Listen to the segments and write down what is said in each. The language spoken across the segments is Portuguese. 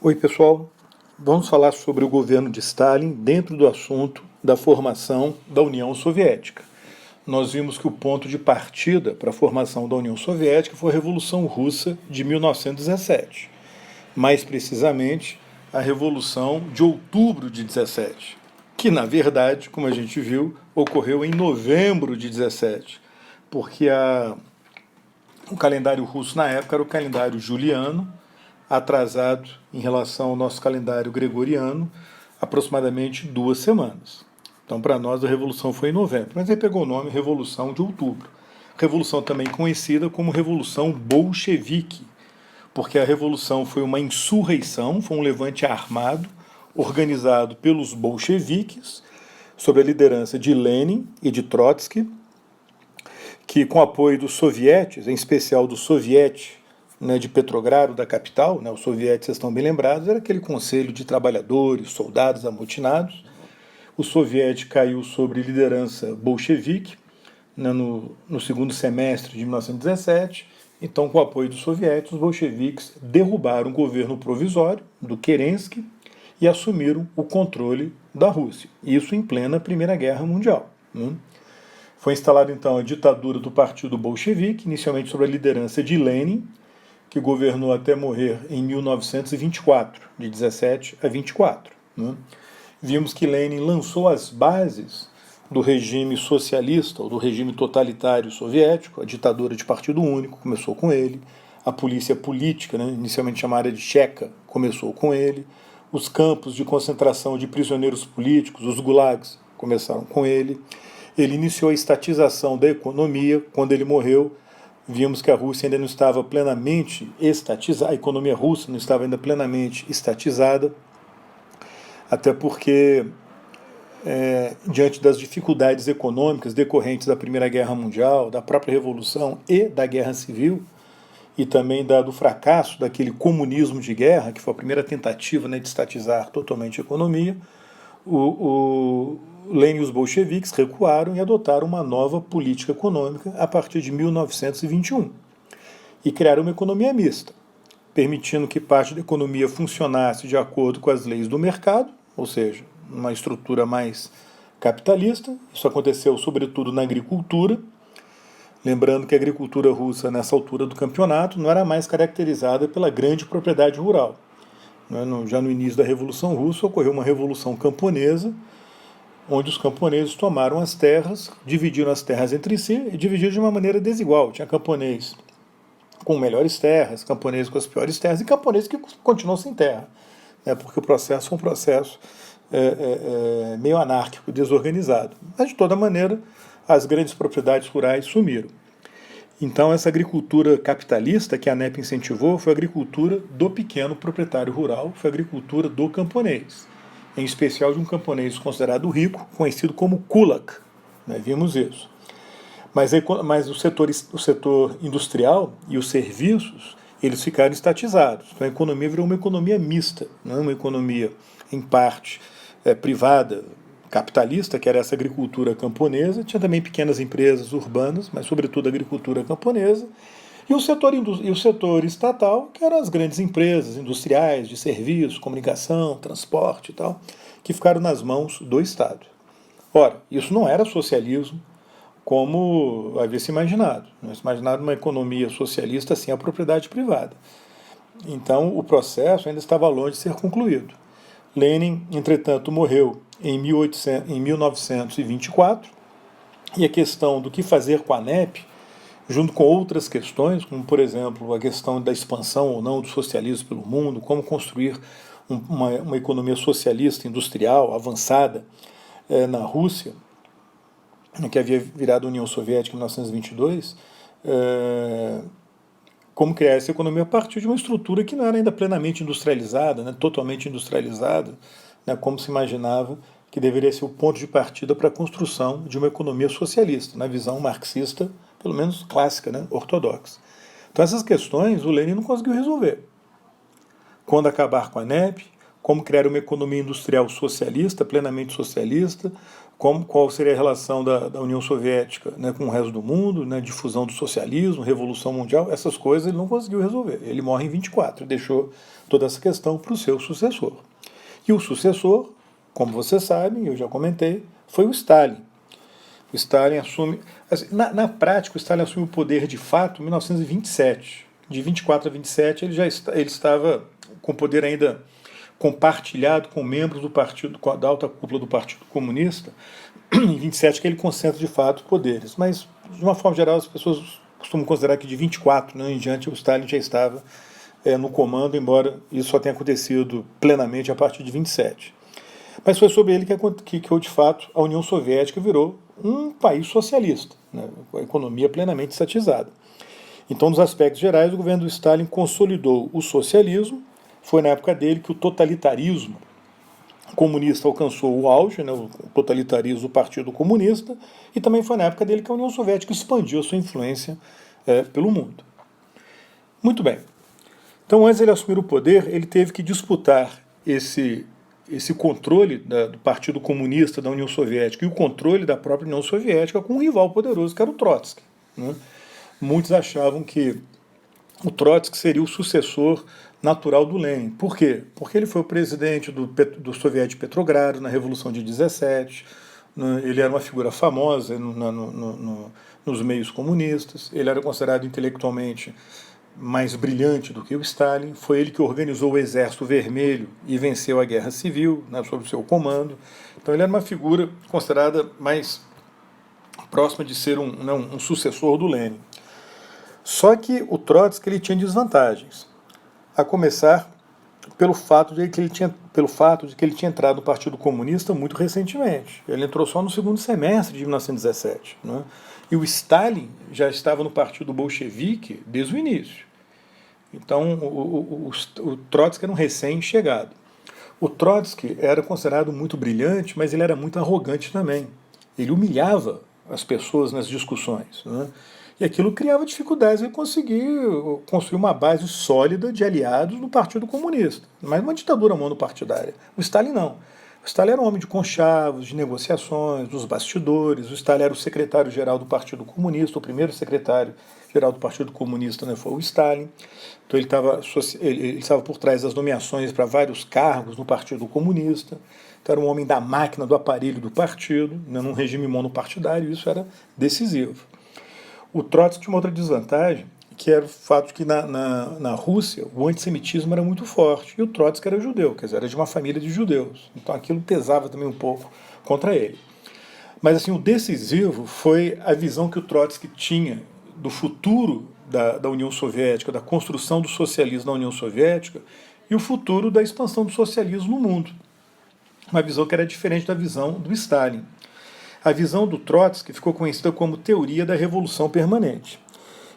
Oi, pessoal. Vamos falar sobre o governo de Stalin dentro do assunto da formação da União Soviética. Nós vimos que o ponto de partida para a formação da União Soviética foi a Revolução Russa de 1917. Mais precisamente, a Revolução de Outubro de 17, que, na verdade, como a gente viu, ocorreu em novembro de 17, porque o calendário russo na época era o calendário juliano, atrasado em relação ao nosso calendário gregoriano, aproximadamente 2 semanas. Então, para nós, a Revolução foi em novembro, mas aí pegou o nome Revolução de Outubro. Revolução também conhecida como Revolução Bolchevique, porque a Revolução foi uma insurreição, foi um levante armado, organizado pelos bolcheviques, sob a liderança de Lenin e de Trotsky, que, com apoio dos sovietes, em especial do soviete, de Petrogrado, da capital, os sovietes, vocês estão bem lembrados, era aquele conselho de trabalhadores, soldados amotinados. O soviete caiu sob liderança bolchevique no segundo semestre de 1917. Então, com o apoio dos sovietes, os bolcheviques derrubaram o governo provisório do Kerensky e assumiram o controle da Rússia. Isso em plena Primeira Guerra Mundial. Foi instalada, então, a ditadura do Partido Bolchevique, inicialmente sob a liderança de Lenin, que governou até morrer em 1924, de 17 a 24. Vimos que Lenin lançou as bases do regime socialista, ou do regime totalitário soviético, a ditadura de partido único começou com ele, a polícia política, inicialmente chamada de Checa, começou com ele, os campos de concentração de prisioneiros políticos, os gulags, começaram com ele. Ele iniciou a estatização da economia. Quando ele morreu, vimos que a Rússia ainda não estava plenamente estatizada, a economia russa não estava ainda plenamente estatizada, até porque, diante das dificuldades econômicas decorrentes da Primeira Guerra Mundial, da própria Revolução e da Guerra Civil, e também do fracasso daquele comunismo de guerra, que foi a primeira tentativa de estatizar totalmente a economia, o Lenin e os bolcheviques recuaram e adotaram uma nova política econômica a partir de 1921 e criaram uma economia mista, permitindo que parte da economia funcionasse de acordo com as leis do mercado, ou seja, uma estrutura mais capitalista. Isso aconteceu sobretudo na agricultura, lembrando que a agricultura russa, nessa altura do campeonato, não era mais caracterizada pela grande propriedade rural. Já no início da Revolução Russa ocorreu uma revolução camponesa, onde os camponeses tomaram as terras, dividiram as terras entre si e dividiram de uma maneira desigual. Tinha camponês com melhores terras, camponeses com as piores terras e camponeses que continuam sem terra, porque o processo é um processo meio anárquico, desorganizado. Mas, de toda maneira, as grandes propriedades rurais sumiram. Então, essa agricultura capitalista que a ANEP incentivou foi a agricultura do pequeno proprietário rural, foi a agricultura do camponês, em especial de um camponês considerado rico, conhecido como kulak. Vimos isso. Mas o setor industrial e os serviços, eles ficaram estatizados. Então, a economia virou uma economia mista, uma economia, em parte, privada, capitalista, que era essa agricultura camponesa. Tinha também pequenas empresas urbanas, mas sobretudo a agricultura camponesa, e o setor estatal, que eram as grandes empresas industriais, de serviços, comunicação, transporte e tal, que ficaram nas mãos do Estado. Ora, isso não era socialismo como havia se imaginado. Se imaginava uma economia socialista sem a propriedade privada. Então, o processo ainda estava longe de ser concluído. Lenin, entretanto, morreu em 1924, e a questão do que fazer com a ANEP, junto com outras questões, como, por exemplo, a questão da expansão ou não do socialismo pelo mundo, como construir uma economia socialista industrial avançada na Rússia, que havia virado União Soviética em 1922, como criar essa economia a partir de uma estrutura que não era ainda plenamente industrializada, totalmente industrializada, como se imaginava que deveria ser o ponto de partida para a construção de uma economia socialista, na visão marxista, pelo menos clássica, ortodoxa. Então essas questões o Lenin não conseguiu resolver. Quando acabar com a ANEP, como criar uma economia industrial socialista, plenamente socialista, qual seria a relação da União Soviética, né, com o resto do mundo, né, difusão do socialismo, revolução mundial, essas coisas ele não conseguiu resolver. Ele morre em 24 e deixou toda essa questão para o seu sucessor. E o sucessor, como vocês sabem, eu já comentei, foi o Stalin. O Stalin assume... Assim, na prática, o Stalin assume o poder de fato em 1927. De 24 a 27, ele estava com o poder ainda compartilhado com membros do partido, da alta cúpula do Partido Comunista, em 27 que ele concentra de fato poderes. Mas, de uma forma geral, as pessoas costumam considerar que de 24 em diante o Stalin já estava no comando, embora isso só tenha acontecido plenamente a partir de 27. Mas foi sobre ele que de fato, a União Soviética virou um país socialista, né, com a economia plenamente estatizada. Então, nos aspectos gerais, o governo do Stalin consolidou o socialismo. Foi na época dele que o totalitarismo comunista alcançou o auge, né, o totalitarismo do Partido Comunista, e também foi na época dele que a União Soviética expandiu a sua influência pelo mundo. Muito bem. Então, antes de ele assumir o poder, ele teve que disputar esse controle do Partido Comunista da União Soviética e o controle da própria União Soviética com um rival poderoso, que era o Trotsky, né? Muitos achavam que o Trotsky seria o sucessor natural do Lenin. Por quê? Porque ele foi o presidente do Soviético de Petrogrado na Revolução de 17, né? Ele era uma figura famosa nos meios comunistas, ele era considerado intelectualmente mais brilhante do que o Stalin, foi ele que organizou o Exército Vermelho e venceu a Guerra Civil, né, sob o seu comando. Então ele era uma figura considerada mais próxima de ser um sucessor do Lenin. Só que o Trotsky ele tinha desvantagens, a começar pelo fato de que ele tinha entrado no Partido Comunista muito recentemente. Ele entrou só no segundo semestre de 1917. Né? E o Stalin já estava no Partido Bolchevique desde o início. Então o Trotsky era um recém-chegado. O Trotsky era considerado muito brilhante, mas ele era muito arrogante também. Ele humilhava as pessoas nas discussões, né? E aquilo criava dificuldades em conseguir construir uma base sólida de aliados no Partido Comunista. Mas uma ditadura monopartidária. O Stalin não. O Stalin era um homem de conchavos, de negociações, dos bastidores. O Stalin era o secretário-geral do Partido Comunista, o primeiro secretário-geral do Partido Comunista, né, foi o Stalin. Então ele estava por trás das nomeações para vários cargos no Partido Comunista. Então era um homem da máquina, do aparelho do partido, né, num regime monopartidário, e isso era decisivo. O Trotsky tinha uma outra desvantagem, que era o fato de que na Rússia o antissemitismo era muito forte, e o Trotsky era judeu, quer dizer, era de uma família de judeus. Então aquilo pesava também um pouco contra ele. Mas assim, o decisivo foi a visão que o Trotsky tinha do futuro da União Soviética, da construção do socialismo na União Soviética, e o futuro da expansão do socialismo no mundo. Uma visão que era diferente da visão do Stalin. A visão do Trotsky ficou conhecida como teoria da revolução permanente.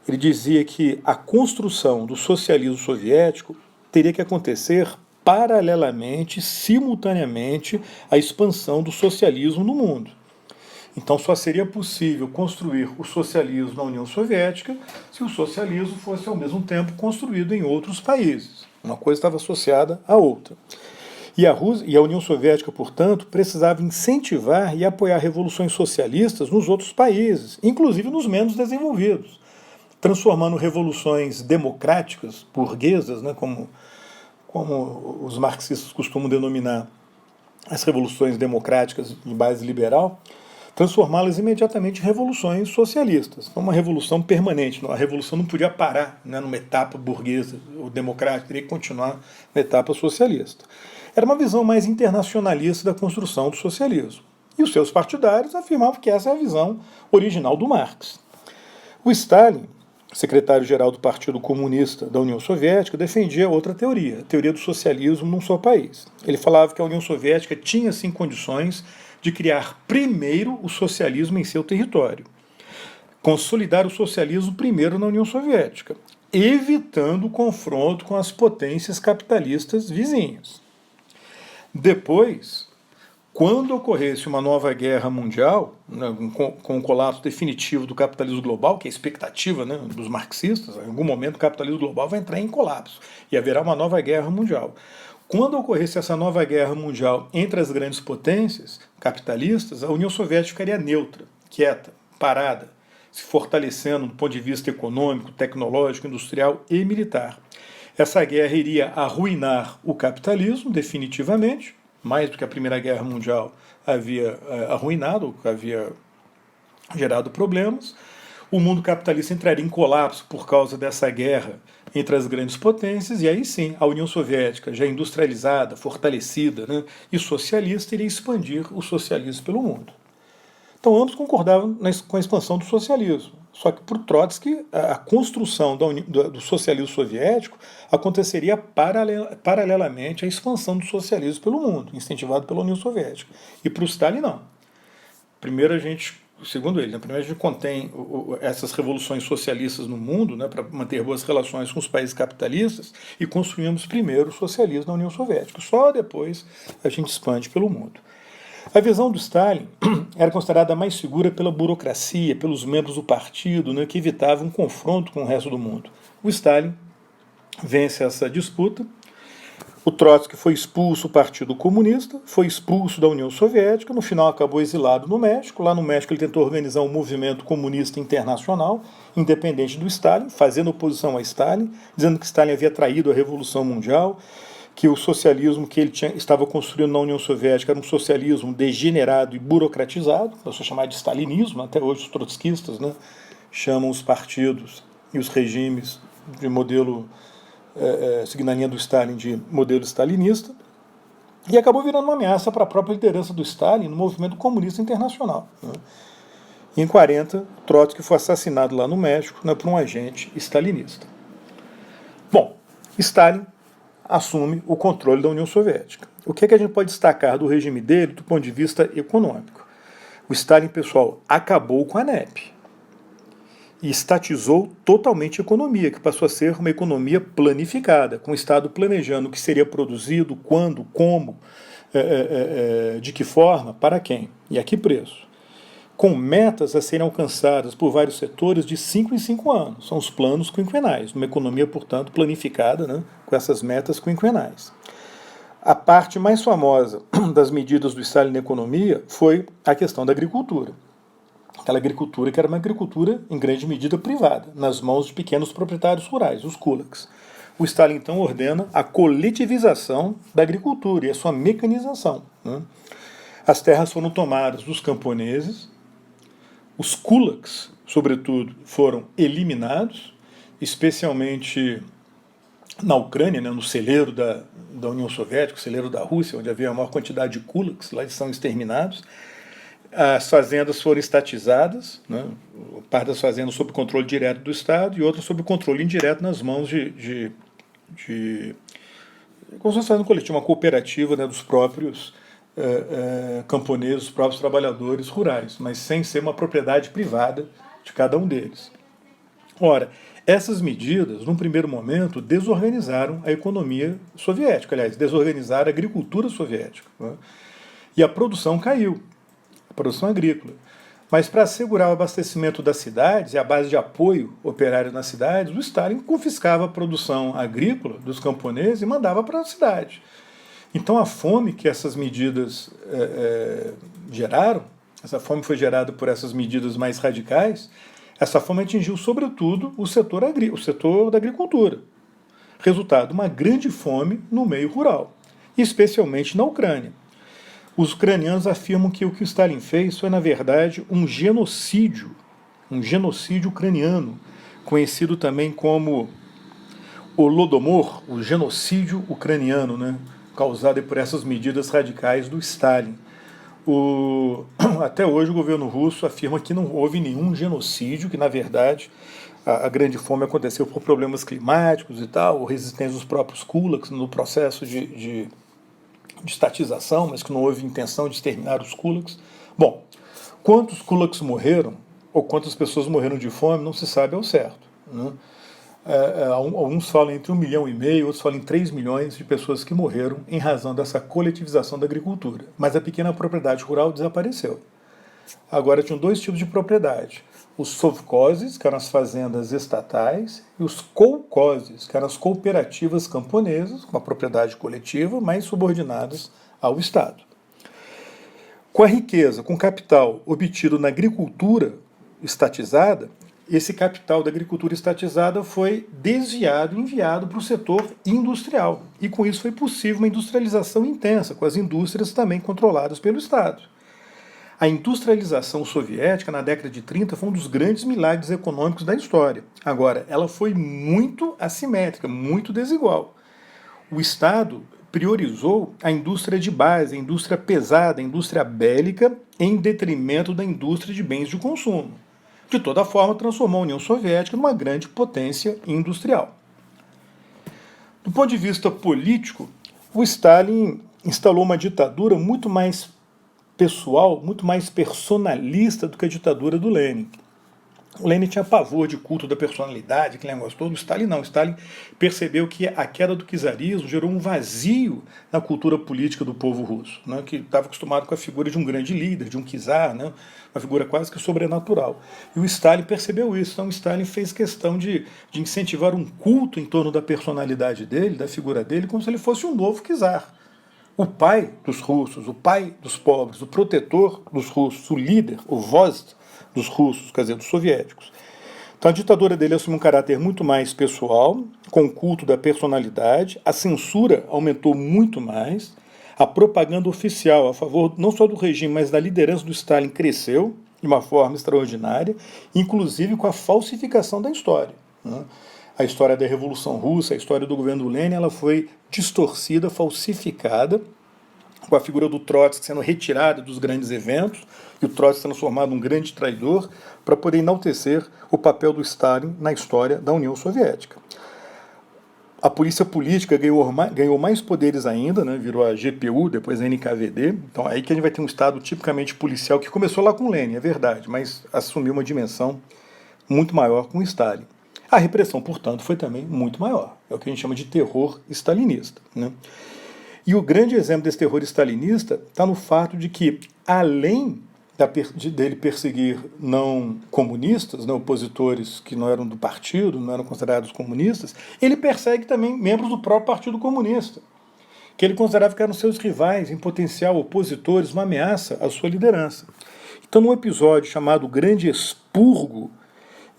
Ele dizia que a construção do socialismo soviético teria que acontecer paralelamente, simultaneamente, à expansão do socialismo no mundo. Então só seria possível construir o socialismo na União Soviética se o socialismo fosse ao mesmo tempo construído em outros países. Uma coisa estava associada à outra. E a União Soviética, portanto, precisava incentivar e apoiar revoluções socialistas nos outros países, inclusive nos menos desenvolvidos, transformando revoluções democráticas, burguesas, né, como os marxistas costumam denominar as revoluções democráticas de base liberal, transformá-las imediatamente em revoluções socialistas. Então, uma revolução permanente. A revolução não podia parar, né, numa etapa burguesa ou democrática, teria que continuar na etapa socialista. Era uma visão mais internacionalista da construção do socialismo. E os seus partidários afirmavam que essa é a visão original do Marx. O Stalin, secretário-geral do Partido Comunista da União Soviética, defendia outra teoria, a teoria do socialismo num só país. Ele falava que a União Soviética tinha, sim, condições de criar primeiro o socialismo em seu território, consolidar o socialismo primeiro na União Soviética, evitando o confronto com as potências capitalistas vizinhas. Depois, quando ocorresse uma nova guerra mundial, né, com o colapso definitivo do capitalismo global, que é a expectativa, né, dos marxistas, em algum momento o capitalismo global vai entrar em colapso e haverá uma nova guerra mundial. Quando ocorresse essa nova guerra mundial entre as grandes potências capitalistas, a União Soviética ficaria neutra, quieta, parada, se fortalecendo do ponto de vista econômico, tecnológico, industrial e militar. Essa guerra iria arruinar o capitalismo definitivamente, mais do que a Primeira Guerra Mundial havia arruinado, havia gerado problemas. O mundo capitalista entraria em colapso por causa dessa guerra entre as grandes potências, e aí sim, a União Soviética, já industrializada, fortalecida, né, e socialista, iria expandir o socialismo pelo mundo. Então ambos concordavam com a expansão do socialismo. Só que por Trotsky, a construção do socialismo soviético aconteceria paralelamente à expansão do socialismo pelo mundo, incentivado pela União Soviética. E para o Stalin, não. Primeiro a gente, segundo ele, primeiro a gente contém essas revoluções socialistas no mundo, né, para manter boas relações com os países capitalistas, e construímos primeiro o socialismo na União Soviética. Só depois a gente expande pelo mundo. A visão do Stalin era considerada mais segura pela burocracia, pelos membros do partido, né, que evitavam um confronto com o resto do mundo. O Stalin vence essa disputa. O Trotsky foi expulso do Partido Comunista, foi expulso da União Soviética, no final acabou exilado no México. Lá no México ele tentou organizar um movimento comunista internacional, independente do Stalin, fazendo oposição a Stalin, dizendo que Stalin havia traído a Revolução Mundial, que o socialismo que ele estava construindo na União Soviética era um socialismo degenerado e burocratizado, isso é chamado de stalinismo. Até hoje os trotskistas, né, chamam os partidos e os regimes de modelo, seguindo a linha do Stalin, de modelo stalinista, e acabou virando uma ameaça para a própria liderança do Stalin no movimento comunista internacional. Né. Em 1940, Trotsky foi assassinado lá no México, né, por um agente stalinista. Bom, Stalin assume o controle da União Soviética. O que é que a gente pode destacar do regime dele do ponto de vista econômico? O Stalin, pessoal, acabou com a NEP e estatizou totalmente a economia, que passou a ser uma economia planificada, com o Estado planejando o que seria produzido, quando, como, de que forma, para quem e a que preço. Com metas a serem alcançadas por vários setores de 5 em 5 anos. São os planos quinquenais, uma economia, portanto, planificada, né, com essas metas quinquenais. A parte mais famosa das medidas do Stalin na economia foi a questão da agricultura. Aquela agricultura que era uma agricultura, em grande medida, privada, nas mãos de pequenos proprietários rurais, os kulaks. O Stalin, então, ordena a coletivização da agricultura e a sua mecanização. Né? As terras foram tomadas dos camponeses. Os kulaks, sobretudo, foram eliminados, especialmente na Ucrânia, né, no celeiro da União Soviética, o celeiro da Rússia, onde havia a maior quantidade de kulaks, lá eles são exterminados. As fazendas foram estatizadas, né, parte das fazendas sob controle direto do Estado e outras sob controle indireto nas mãos como se fosse fazendo coletivo, uma cooperativa, né, dos próprios camponeses, os próprios trabalhadores rurais, mas sem ser uma propriedade privada de cada um deles. Ora, essas medidas, num primeiro momento, desorganizaram a economia soviética, aliás, desorganizaram a agricultura soviética. Né? E a produção caiu, a produção agrícola. Mas para assegurar o abastecimento das cidades e a base de apoio operário nas cidades, o Stalin confiscava a produção agrícola dos camponeses e mandava para a cidade. Então a fome que essas medidas geraram, essa fome foi gerada por essas medidas mais radicais, essa fome atingiu sobretudo o setor da agricultura. Resultado, uma grande fome no meio rural, especialmente na Ucrânia. Os ucranianos afirmam que o que o Stalin fez foi, na verdade, um genocídio ucraniano, conhecido também como o Holodomor, o genocídio ucraniano, né? Causado por essas medidas radicais do Stalin. Até hoje o governo russo afirma que não houve nenhum genocídio, que na verdade a grande fome aconteceu por problemas climáticos e tal, ou resistência dos próprios kulaks no processo de estatização, mas que não houve intenção de exterminar os kulaks. Bom, quantos kulaks morreram, ou quantas pessoas morreram de fome, não se sabe ao certo. Né? Alguns falam entre 1,5 milhão, outros falam em 3 milhões de pessoas que morreram em razão dessa coletivização da agricultura. Mas a pequena propriedade rural desapareceu. Agora tinham dois tipos de propriedade. os sovkhozes, que eram as fazendas estatais, e os kolkhozes, que eram as cooperativas camponesas, com a propriedade coletiva, mas subordinadas ao Estado. Com a riqueza, com o capital obtido na agricultura estatizada, esse capital da agricultura estatizada foi desviado e enviado para o setor industrial. E com isso foi possível uma industrialização intensa, com as indústrias também controladas pelo Estado. A industrialização soviética, na década de 30, foi um dos grandes milagres econômicos da história. Agora, ela foi muito assimétrica, muito desigual. O Estado priorizou a indústria de base, a indústria pesada, a indústria bélica, em detrimento da indústria de bens de consumo. De toda forma, transformou a União Soviética numa grande potência industrial. Do ponto de vista político, o Stalin instalou uma ditadura muito mais pessoal, muito mais personalista do que a ditadura do Lenin. O Lenin tinha pavor de culto da personalidade, que ele gostou. O Stalin não. O Stalin percebeu que a queda do czarismo gerou um vazio na cultura política do povo russo, né, que estava acostumado com a figura de um grande líder, de um czar, né, uma figura quase que sobrenatural. E o Stalin percebeu isso. Então o Stalin fez questão de incentivar um culto em torno da personalidade dele, da figura dele, como se ele fosse um novo czar. O pai dos russos, o pai dos pobres, o protetor dos russos, o líder, o vozd dos russos, quer dizer, dos soviéticos. Então a ditadura dele assumiu um caráter muito mais pessoal, com o culto da personalidade, a censura aumentou muito mais, a propaganda oficial a favor não só do regime, mas da liderança do Stalin cresceu de uma forma extraordinária, inclusive com a falsificação da história, né? A história da Revolução Russa, a história do governo do Lenin, ela foi distorcida, falsificada, com a figura do Trotsky sendo retirada dos grandes eventos, e o Trotsky transformado num grande traidor, para poder enaltecer o papel do Stalin na história da União Soviética. A polícia política ganhou mais poderes ainda, né, virou a GPU, depois a NKVD. Então aí que a gente vai ter um Estado tipicamente policial, que começou lá com Lenin, é verdade, mas assumiu uma dimensão muito maior com Stalin. A repressão, portanto, foi também muito maior. É o que a gente chama de terror stalinista, né? E o grande exemplo desse terror stalinista está no fato de que, além dele perseguir não comunistas, não opositores que não eram do partido, não eram considerados comunistas, ele persegue também membros do próprio Partido Comunista, que ele considerava que eram seus rivais, em potencial opositores, uma ameaça à sua liderança. Então, num episódio chamado Grande Expurgo,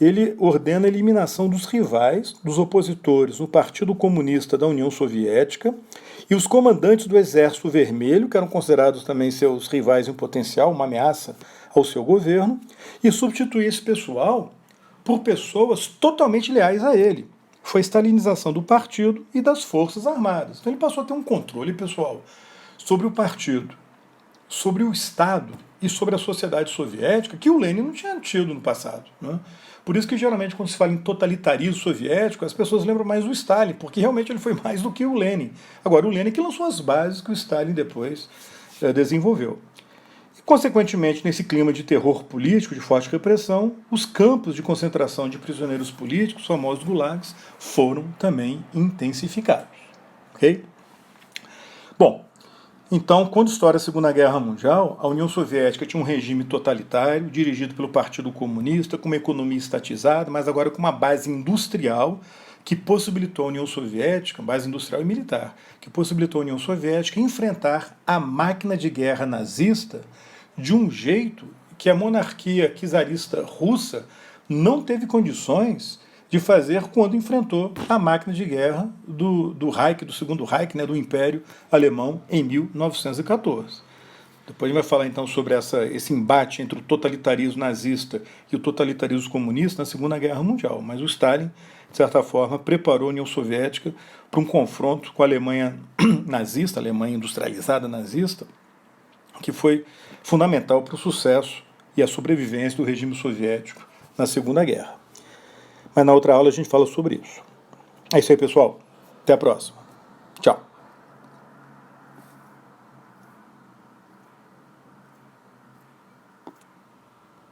ele ordena a eliminação dos rivais, dos opositores no Partido Comunista da União Soviética e os comandantes do Exército Vermelho, que eram considerados também seus rivais em potencial, uma ameaça ao seu governo, e substituir esse pessoal por pessoas totalmente leais a ele. Foi a stalinização do partido e das Forças Armadas. Então ele passou a ter um controle pessoal sobre o partido, sobre o Estado e sobre a sociedade soviética que o Lenin não tinha tido no passado, né? Por isso que geralmente quando se fala em totalitarismo soviético, as pessoas lembram mais do Stalin, porque realmente ele foi mais do que o Lenin. Agora, o Lenin que lançou as bases que o Stalin depois desenvolveu. E, consequentemente, nesse clima de terror político, de forte repressão, os campos de concentração de prisioneiros políticos, os famosos gulags, foram também intensificados. Ok? Bom, então, quando estoura a Segunda Guerra Mundial, a União Soviética tinha um regime totalitário, dirigido pelo Partido Comunista, com uma economia estatizada, mas agora com uma base industrial que possibilitou a União Soviética, base industrial e militar, que possibilitou a União Soviética enfrentar a máquina de guerra nazista de um jeito que a monarquia czarista russa não teve condições de fazer quando enfrentou a máquina de guerra do Reich, do Segundo Reich, né, do Império Alemão, em 1914. Depois a gente vai falar então sobre esse embate entre o totalitarismo nazista e o totalitarismo comunista na Segunda Guerra Mundial. Mas o Stalin, de certa forma, preparou a União Soviética para um confronto com a Alemanha nazista, a Alemanha industrializada nazista, que foi fundamental para o sucesso e a sobrevivência do regime soviético na Segunda Guerra. Mas na outra aula a gente fala sobre isso. É isso aí, pessoal. Até a próxima. Tchau.